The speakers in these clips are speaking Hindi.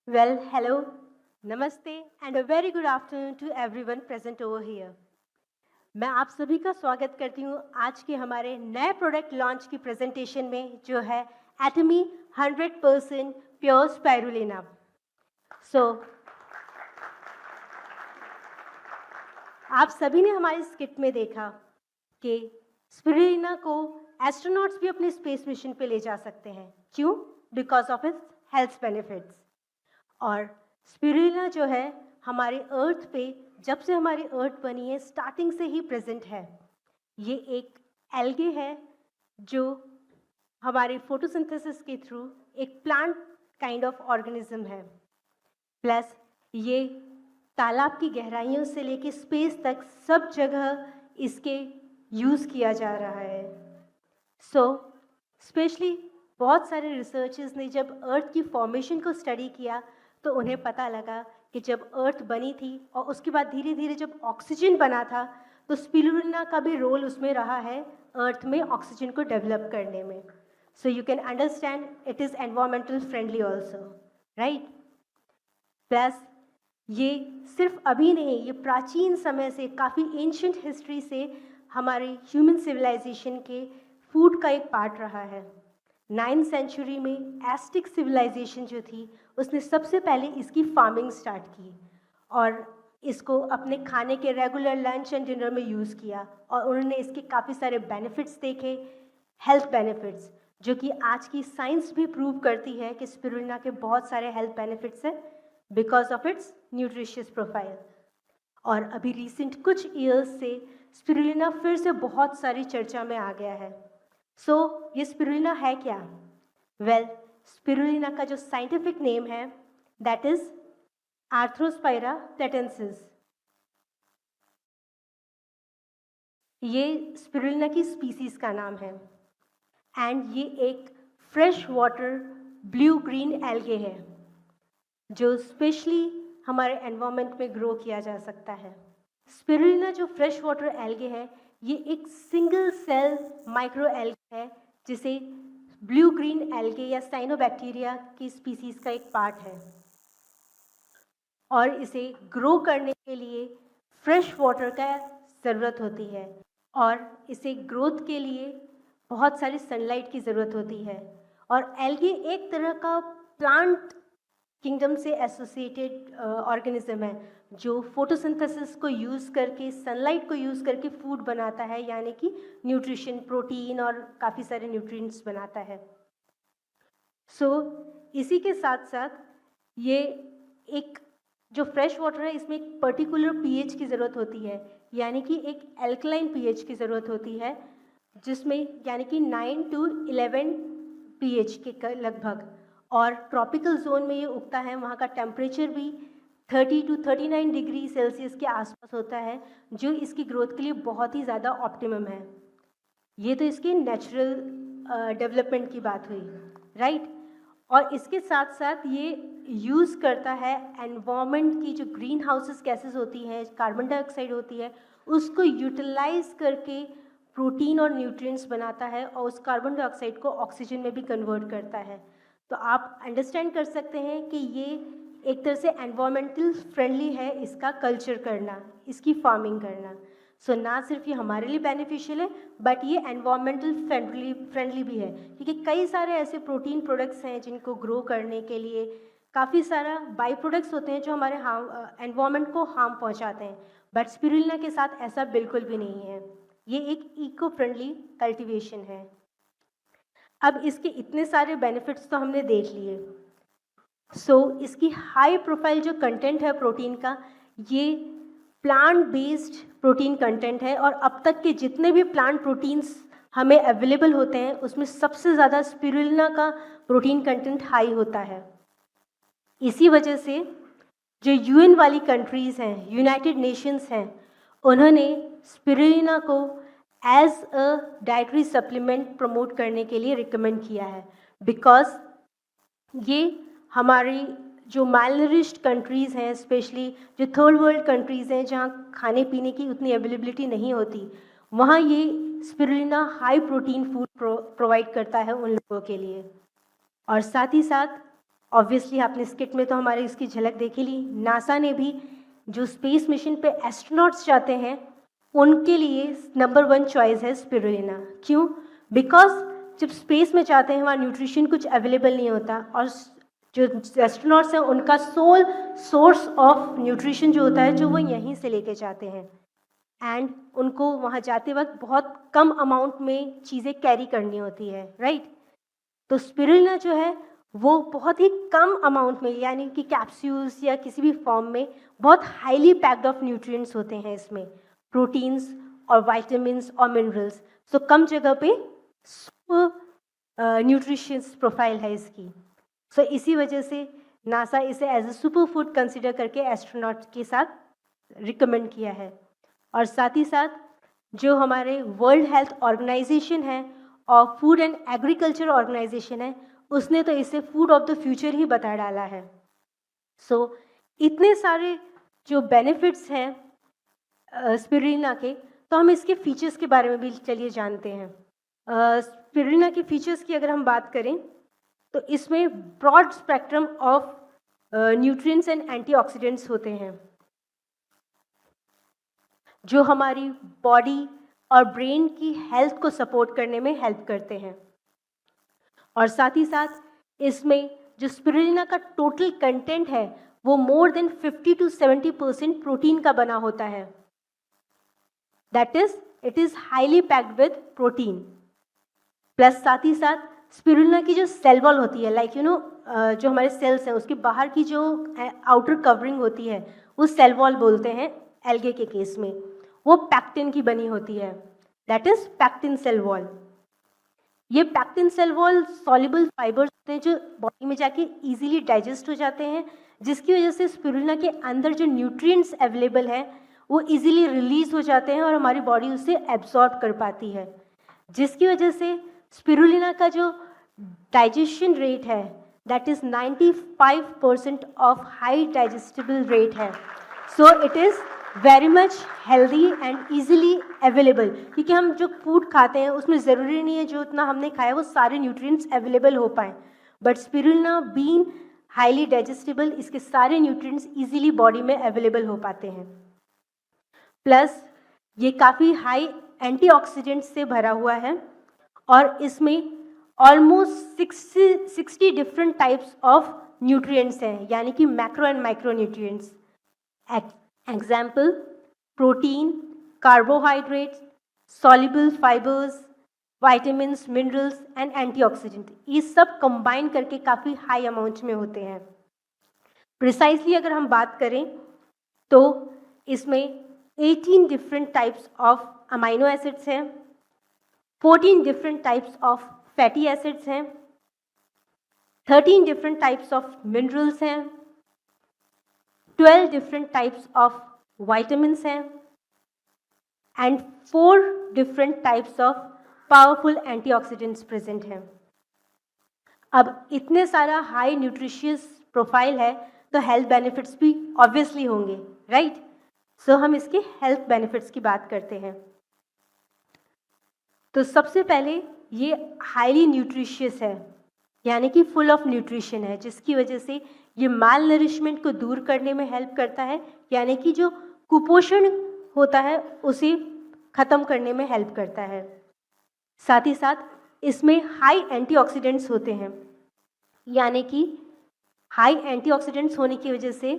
Well, hello, namaste, and a very good afternoon to everyone present over here. मैं आप सभी का स्वागत करती हूँ आज के हमारे नए प्रोडक्ट लॉन्च की प्रेजेंटेशन में जो है एटमी 100% प्योर स्पाइरुलिना। आप सभी ने हमारी स्किट में देखा कि स्पिरुलिना को एस्ट्रोनॉट्स भी अपने स्पेस मिशन पे ले जा सकते हैं। क्यों? Because of its health benefits. और स्पिरुलिना जो है हमारे अर्थ पे जब से हमारी अर्थ बनी है स्टार्टिंग से ही प्रेजेंट है। ये एक एल्गे है जो हमारे फोटोसिंथेसिस के थ्रू एक प्लांट काइंड ऑफ ऑर्गेनिज्म है। प्लस ये तालाब की गहराइयों से लेके स्पेस तक सब जगह इसके यूज़ किया जा रहा है। स्पेशली बहुत सारे रिसर्चर्स ने जब अर्थ की फॉर्मेशन को स्टडी किया तो उन्हें पता लगा कि जब अर्थ बनी थी और उसके बाद धीरे धीरे जब ऑक्सीजन बना था तो स्पिरुलिना का भी रोल उसमें रहा है अर्थ में ऑक्सीजन को डेवलप करने में। So you can understand it is environmental friendly also, right? Plus ये सिर्फ अभी नहीं, ये प्राचीन समय से काफ़ी एंशंट हिस्ट्री से हमारे ह्यूमन सिविलाइजेशन के फूड का एक पार्ट रहा है। 9th सेंचुरी में एस्टिक सिविलाइजेशन जो थी उसने सबसे पहले इसकी फार्मिंग स्टार्ट की और इसको अपने खाने के रेगुलर लंच एंड डिनर में यूज़ किया और उन्होंने इसके काफ़ी सारे बेनिफिट्स देखे, हेल्थ बेनिफिट्स, जो कि आज की साइंस भी प्रूव करती है कि स्पिरुलिना के बहुत सारे हेल्थ बेनिफिट्स हैं because of its nutritious profile. और अभी रिसेंट कुछ ईयर्स से स्पिरुलिना फिर से बहुत सारी चर्चा में आ गया है। ये स्पिरुलिना है क्या? वेल, स्पिरुलिना का जो साइंटिफिक नेम है दैट इज आर्थ्रोस्पाइरा प्लेटेंसिस। ये स्पिरुलिना की स्पीसीज का नाम है एंड ये एक fresh water blue green algae है जो स्पेशली हमारे एनवायरनमेंट में ग्रो किया जा सकता है। स्पिरुलिना जो फ्रेश वाटर एल्गे है ये एक सिंगल सेल माइक्रो एल्गे है जिसे ब्लू ग्रीन एल्गे या साइनोबैक्टीरिया की स्पीसीज का एक पार्ट है और इसे ग्रो करने के लिए फ्रेश वाटर का ज़रूरत होती है और इसे ग्रोथ के लिए बहुत सारी सनलाइट की ज़रूरत होती है। और एल्गे एक तरह का प्लांट किंगडम से एसोसिएटेड ऑर्गेनिज्म है जो फोटोसिंथेसिस को यूज़ करके, सनलाइट को यूज़ करके फूड बनाता है, यानी कि न्यूट्रिशन, प्रोटीन और काफ़ी सारे न्यूट्रिएंट्स बनाता है। इसी के साथ साथ ये एक जो फ्रेश वाटर है इसमें एक पर्टिकुलर पीएच की ज़रूरत होती है, यानी कि एक एल्कलाइन पीएच की ज़रूरत होती है जिसमें यानी कि 9 to 11 पीएच के लगभग। और ट्रॉपिकल जोन में ये उगता है, वहाँ का टेम्परेचर भी 30 to 39 डिग्री सेल्सियस के आसपास होता है जो इसकी ग्रोथ के लिए बहुत ही ज़्यादा ऑप्टिमम है। ये तो इसकी नेचुरल डेवलपमेंट की बात हुई, राइट? और इसके साथ साथ ये यूज़ करता है एनवायरनमेंट की जो ग्रीन हाउसेस गैसेस होती हैं, कार्बन डाइऑक्साइड होती है, उसको यूटिलाइज करके प्रोटीन और न्यूट्रिएंट्स बनाता है और उस कार्बन डाइऑक्साइड को ऑक्सीजन में भी कन्वर्ट करता है। तो आप अंडरस्टैंड कर सकते हैं कि ये एक तरह से एनवायरमेंटल फ्रेंडली है इसका कल्चर करना, इसकी फार्मिंग करना। ना सिर्फ ये हमारे लिए बेनिफिशियल है बट ये एनवायरमेंटल फ्रेंडली भी है क्योंकि कई सारे ऐसे प्रोटीन प्रोडक्ट्स हैं जिनको ग्रो करने के लिए काफ़ी सारा बाई प्रोडक्ट्स होते हैं जो हमारे एनवायरमेंट को हार्म पहुंचाते हैं, बट स्पिरुलिना के साथ ऐसा बिल्कुल भी नहीं है। ये एक इको फ्रेंडली कल्टीवेशन है। अब इसके इतने सारे बेनिफिट्स तो हमने देख लिए। इसकी हाई प्रोफाइल जो कंटेंट है प्रोटीन का, ये प्लांट बेस्ड प्रोटीन कंटेंट है और अब तक के जितने भी प्लांट प्रोटीन्स हमें अवेलेबल होते हैं उसमें सबसे ज़्यादा स्पिरुलिना का प्रोटीन कंटेंट हाई होता है। इसी वजह से जो यूएन वाली कंट्रीज़ हैं, यूनाइटेड नेशंस हैं, उन्होंने स्पिरुलिना को as a dietary supplement promote करने के लिए रिकमेंड किया है बिकॉज ये हमारी जो मालनरिश्ड कंट्रीज़ हैं, स्पेशली जो थर्ड वर्ल्ड कंट्रीज़ हैं जहाँ खाने पीने की उतनी अवेलेबिलिटी नहीं होती, वहाँ ये spirulina high protein food provide करता है उन लोगों के लिए। और साथ ही साथ ऑब्वियसली आपने स्किट में तो हमारे इसकी झलक देखी ली। नासा ने भी जो स्पेस मिशन पे एस्ट्रोनॉट्स जाते हैं उनके लिए नंबर 1 चॉइस है स्पिरुलिना। क्यों? बिकॉज जब स्पेस में जाते हैं वहाँ न्यूट्रिशन कुछ अवेलेबल नहीं होता और जो एस्ट्रोनॉट्स हैं उनका सोल सोर्स ऑफ न्यूट्रिशन जो होता है जो वो यहीं से लेके जाते हैं एंड उनको वहाँ जाते वक्त बहुत कम अमाउंट में चीज़ें कैरी करनी होती है, राइट? तो स्पिरुलिना जो है वो बहुत ही कम अमाउंट में, यानी कि कैप्सूल्स या किसी भी फॉर्म में, बहुत हाईली पैक्ड ऑफ न्यूट्रिएंट्स होते हैं इसमें, प्रोटीन्स और वाइटामिन्स और मिनरल्स। सो कम जगह पे न्यूट्रिशियस प्रोफाइल है इसकी। सो इसी वजह से नासा इसे as a super food consider करके एस्ट्रोनॉट के साथ रिकमेंड किया है। और साथ ही साथ जो हमारे वर्ल्ड हेल्थ ऑर्गेनाइजेशन है और फूड एंड एग्रीकल्चर ऑर्गेनाइजेशन है उसने तो इसे फूड ऑफ द फ्यूचर ही बता डाला है। सो इतने सारे जो बेनिफिट्स हैं स्पिरुलिना के, तो हम इसके फीचर्स के बारे में भी चलिए जानते हैं। स्पिरुलिना के फीचर्स की अगर हम बात करें तो इसमें broad spectrum of nutrients and antioxidants होते हैं जो हमारी बॉडी और ब्रेन की हेल्थ को सपोर्ट करने में हेल्प करते हैं। और साथ ही साथ इसमें जो स्पिरुलिना का टोटल कंटेंट है वो मोर देन 50 to 70% प्रोटीन का बना होता है। That is it is highly packed with protein. Plus साथ ही साथ स्पिरुलिना की जो सेल वॉल होती है, लाइक यू नो जो हमारे सेल्स हैं उसके बाहर की जो आउटर कवरिंग होती है वो सेल वॉल बोलते हैं एल्गे के केस में, वो पैक्टिन की बनी होती है। That is pectin cell wall. ये pectin cell wall soluble fibres होते हैं जो बॉडी में जाके इजीली डाइजेस्ट हो जाते हैं, जिसकी वजह से स्पिरुलिना के अंदर जो न्यूट्रिएंट्स अवेलेबल है वो इजीली रिलीज हो जाते हैं और हमारी बॉडी उसे एब्जॉर्ब कर पाती है, जिसकी वजह से स्पिरुलिना का जो डाइजेशन रेट है that is 95% of high digestible rate है। So it is very much healthy and easily available, क्योंकि हम जो फूड खाते हैं उसमें ज़रूरी नहीं है जो इतना हमने खाया वो सारे न्यूट्रिएंट्स अवेलेबल हो पाएँ, but spirulina being highly digestible इसके सारे न्यूट्रिएंट्स इजीली बॉडी में अवेलेबल हो पाते हैं। प्लस ये काफ़ी हाई एंटीऑक्सीडेंट्स से भरा हुआ है और इसमें almost 60 different types of nutrients हैं, यानी कि macro and micro nutrients. Example protein, carbohydrates, soluble fibres, vitamins, minerals and antioxidant, ये सब कंबाइन करके काफ़ी हाई अमाउंट में होते हैं। प्रिसाइसली अगर हम बात करें तो इसमें 18 different types of amino acids हैं, 14 different types of fatty acids हैं, 13 डिफरेंट टाइप्स ऑफ मिनरल्स हैं, 12 डिफरेंट टाइप्स ऑफ वाइटामिन्स हैं and 4 different types of powerful antioxidants present हैं। अब इतने सारा हाई न्यूट्रिशियस प्रोफाइल है तो हेल्थ बेनिफिट्स भी ऑब्वियसली होंगे, राइट? सो हम इसके हेल्थ बेनिफिट्स की बात करते हैं। तो सबसे पहले ये हाईली न्यूट्रिशियस है, यानी कि फुल ऑफ न्यूट्रिशन है, जिसकी वजह से ये माल नरिशमेंट को दूर करने में हेल्प करता है, यानी कि जो कुपोषण होता है उसे ख़त्म करने में हेल्प करता है। साथ ही साथ इसमें हाई एंटीऑक्सीडेंट्स होते हैं, यानी कि हाई एंटीऑक्सीडेंट्स होने की वजह से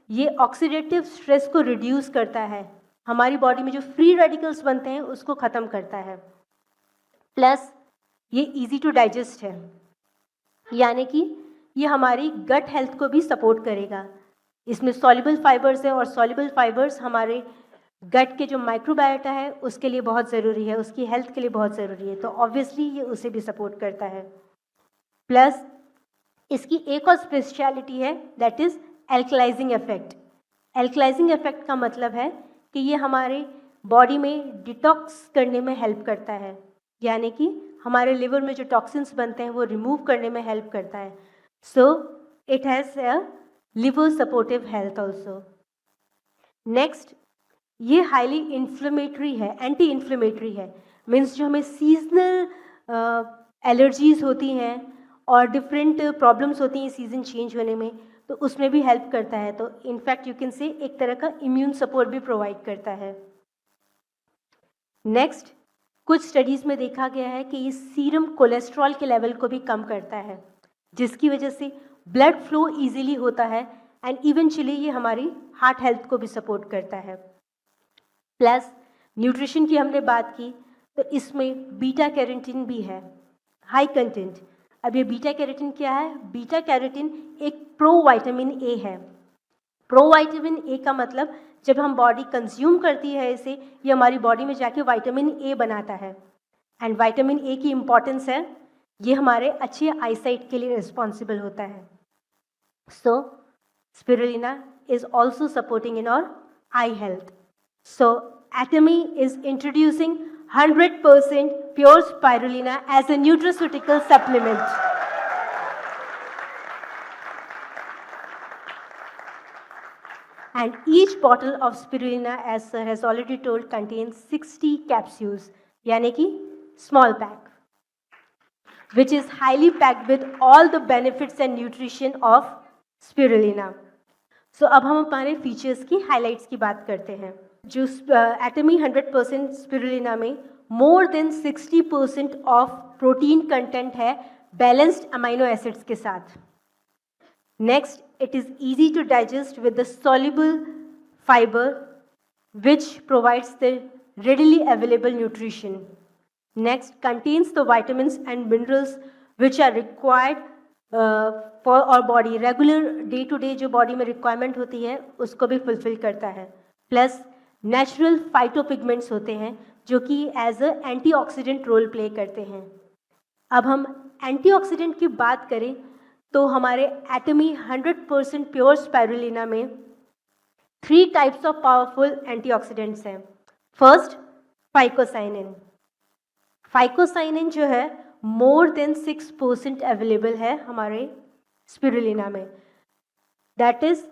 ये ऑक्सीडेटिव स्ट्रेस को रिड्यूस करता है, हमारी बॉडी में जो फ्री रेडिकल्स बनते हैं उसको ख़त्म करता है। प्लस ये इजी टू डाइजेस्ट है, यानी कि ये हमारी गट हेल्थ को भी सपोर्ट करेगा। इसमें सॉल्युबल फाइबर्स है और सॉल्युबल फाइबर्स हमारे गट के जो माइक्रोबायोटा है उसके लिए बहुत ज़रूरी है, उसकी हेल्थ के लिए बहुत ज़रूरी है, तो ऑब्वियसली ये उसे भी सपोर्ट करता है। प्लस इसकी एक और स्पेशलिटी है दैट इज़ एल्कलाइजिंग इफेक्ट। एल्कलाइजिंग इफेक्ट का मतलब है कि ये हमारे बॉडी में डिटॉक्स करने में हेल्प करता है, यानी कि हमारे लिवर में जो टॉक्सिन्स बनते हैं वो रिमूव करने में हेल्प करता है। So it has a liver supportive health also. Next, ये हाईली इन्फ्लेमेटरी है, एंटी इन्फ्लेमेटरी है, मीन्स जो हमें सीजनल एलर्जीज होती हैं और डिफरेंट प्रॉब्लम्स होती हैं सीज़न चेंज होने में, तो उसमें भी हेल्प करता है। तो इनफैक्ट यू कैन से एक तरह का इम्यून सपोर्ट भी प्रोवाइड करता है। नेक्स्ट, कुछ स्टडीज़ में देखा गया है कि ये सीरम कोलेस्ट्रॉल के लेवल को भी कम करता है, जिसकी वजह से ब्लड फ्लो इजीली होता है एंड इवेंचुअली ये हमारी हार्ट हेल्थ को भी सपोर्ट करता है। प्लस न्यूट्रिशन की हमने बात की, तो इसमें बीटा कैरोटीन भी है, हाई कंटेंट। अब ये बीटा कैरोटीन क्या है? बीटा कैरोटीन एक प्रो विटामिन ए है। प्रो विटामिन ए का मतलब जब हम बॉडी कंज्यूम करती है इसे, ये हमारी बॉडी में जाके विटामिन ए बनाता है। एंड विटामिन ए की इम्पॉर्टेंस है, ये हमारे अच्छे आईसाइट के लिए रिस्पॉन्सिबल होता है। So spirulina is also supporting in our eye health. So Atomy is introducing 100% pure spirulina as a nutraceutical supplement. And each bottle of spirulina, as sir has already told, contains 60 capsules, यानी कि small pack, which is highly packed with all the benefits and nutrition of spirulina. So अब हम हमारे फीचर्स की हाइलाइट्स की बात करते हैं। जो एटमी 100% स्पिरुलिना में more than 60% of protein content है बैलेंस्ड अमाइनो एसिड्स के साथ। Next, it is easy to digest with the soluble fibre which provides the readily available nutrition. Next, contains the vitamins and minerals which are required for our body. Regular day to day जो बॉडी में रिक्वायरमेंट होती है उसको भी फुलफिल करता है। प्लस नेचुरल फाइटोपिगमेंट्स होते हैं जो कि as a antioxidant role play करते हैं। अब हम एंटीऑक्सीडेंट की बात करें तो हमारे एटमी 100% प्योर स्पाइरुलिना में 3 टाइप्स ऑफ पावरफुल एंटीऑक्सीडेंट्स हैं। First, phycocyanin. फाइकोसाइनिन जो है मोर देन 6% अवेलेबल है हमारे स्पिरुलिना में। दैट इज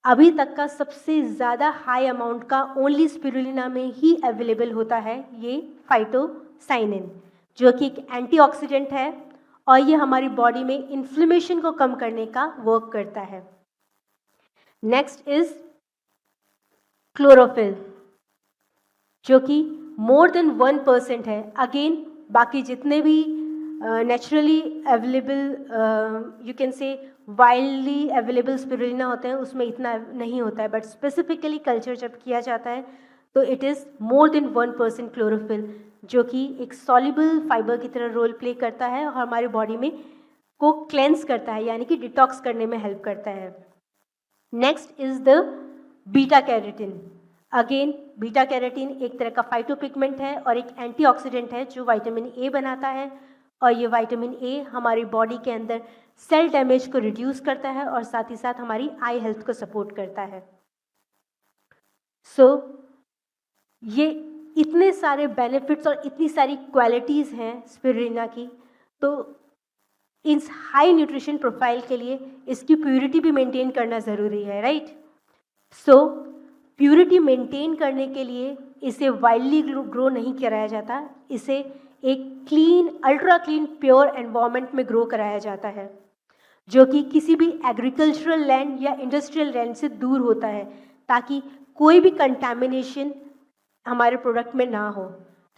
अभी तक का सबसे ज़्यादा हाई अमाउंट का ओनली स्पिरुलिना में ही अवेलेबल होता है ये फाइटोसाइनिन, जो कि एक एंटीऑक्सीडेंट है और ये हमारी बॉडी में इन्फ्लेमेशन को कम करने का वर्क करता है। नेक्स्ट इज क्लोरोफिल, जो कि मोर देन 1% है। अगेन बाकी जितने भी naturally available you can say wildly available spirulina होते हैं उसमें इतना नहीं होता है, बट स्पेसिफिकली कल्चर जब किया जाता है तो it is more than 1% chlorophyll, जो कि एक सॉल्युबल फाइबर की तरह रोल प्ले करता है और हमारी बॉडी में को क्लेंस करता है, यानी कि डिटॉक्स करने में हेल्प करता है। Next is the beta carotene. Again beta carotene एक तरह का फाइटोपिगमेंट है और एक एंटीऑक्सीडेंट है जो विटामिन ए बनाता है, और ये विटामिन ए हमारी बॉडी के अंदर सेल डैमेज को रिड्यूस करता है और साथ ही साथ हमारी आई हेल्थ को सपोर्ट करता है। सो ये इतने सारे बेनिफिट्स और इतनी सारी क्वालिटीज़ हैं स्पिरुलिना की, तो इस हाई न्यूट्रिशन प्रोफाइल के लिए इसकी प्योरिटी भी मेंटेन करना ज़रूरी है, राइट? सो प्योरिटी मेंटेन करने के लिए इसे वाइल्डली ग्रो नहीं कराया जाता, इसे एक clean, ultra clean, pure environment में ग्रो कराया जाता है, जो कि किसी भी एग्रीकल्चरल लैंड या इंडस्ट्रियल लैंड से दूर होता है, ताकि कोई भी कंटैमिनेशन हमारे प्रोडक्ट में ना हो।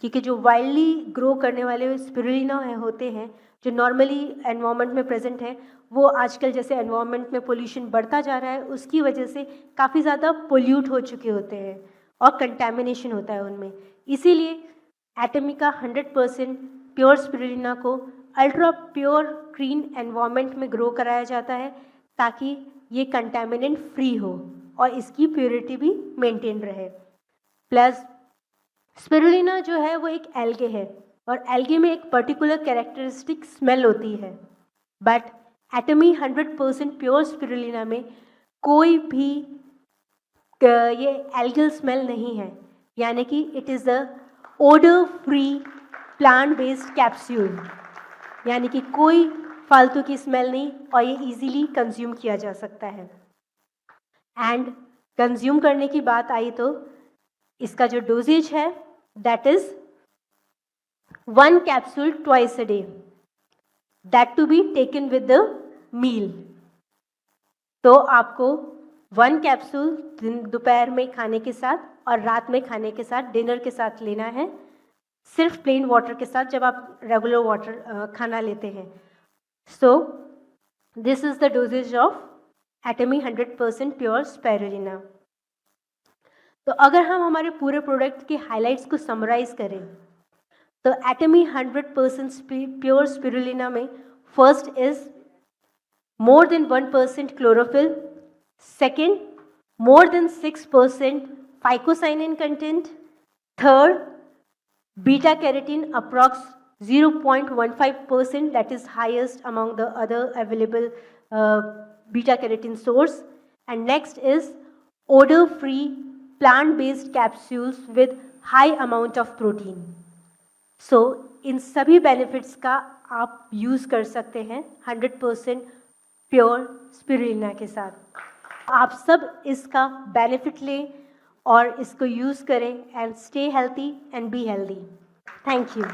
क्योंकि जो वाइल्डली ग्रो करने वाले स्पिरुलिना होते हैं जो नॉर्मली एनवायरनमेंट में प्रेजेंट है, वो आजकल जैसे एनवायरनमेंट में पोल्यूशन बढ़ता जा रहा है उसकी वजह से काफ़ी ज़्यादा पोल्यूट हो चुके होते हैं और कंटैमिनेशन होता है उनमें। इसीलिए एटमी का 100% प्योर स्पिरुलिना को अल्ट्रा प्योर क्लीन एनवायरनमेंट में ग्रो कराया जाता है ताकि ये कंटैमिनेंट फ्री हो और इसकी प्योरिटी भी मेंटेन रहे। प्लस स्पिरुलिना जो है वो एक एल्गे है और एल्गे में एक पर्टिकुलर कैरेक्टरिस्टिक स्मेल होती है, बट एटमी 100% प्योर स्पिरुलिना में कोई भी ये एल्गल स्मेल नहीं है, यानी कि it is a odour free plant based capsule, यानी कि कोई फालतू की स्मेल नहीं और ये इजीली कंज्यूम किया जा सकता है। एंड कंज्यूम करने की बात आई तो इसका जो डोजेज है that is 1 capsule twice a day. That to be taken with the meal. तो आपको 1 कैप्सूल दोपहर में खाने के साथ और रात में खाने के साथ, डिनर के साथ लेना है, सिर्फ प्लेन वाटर के साथ जब आप रेगुलर वाटर खाना लेते हैं। So this is the doses of Atomy 100% pure spirulina. तो अगर हम हमारे पूरे प्रोडक्ट के हाइलाइट्स को समराइज करें तो एटमी 100% प्योर स्पिरुलिना में first is more than 1% chlorophyll, second more than 6% phycocyanin content, third beta carotene approx 0.15%, that is highest among the other available beta carotene source, and next is odor free plant based capsules with high amount of protein. So इन सभी benefits का आप use कर सकते हैं 100% प्योर स्पिरुलिना के साथ। आप सब इसका बेनिफिट लें और इसको यूज़ करें and stay healthy and be healthy. Thank you.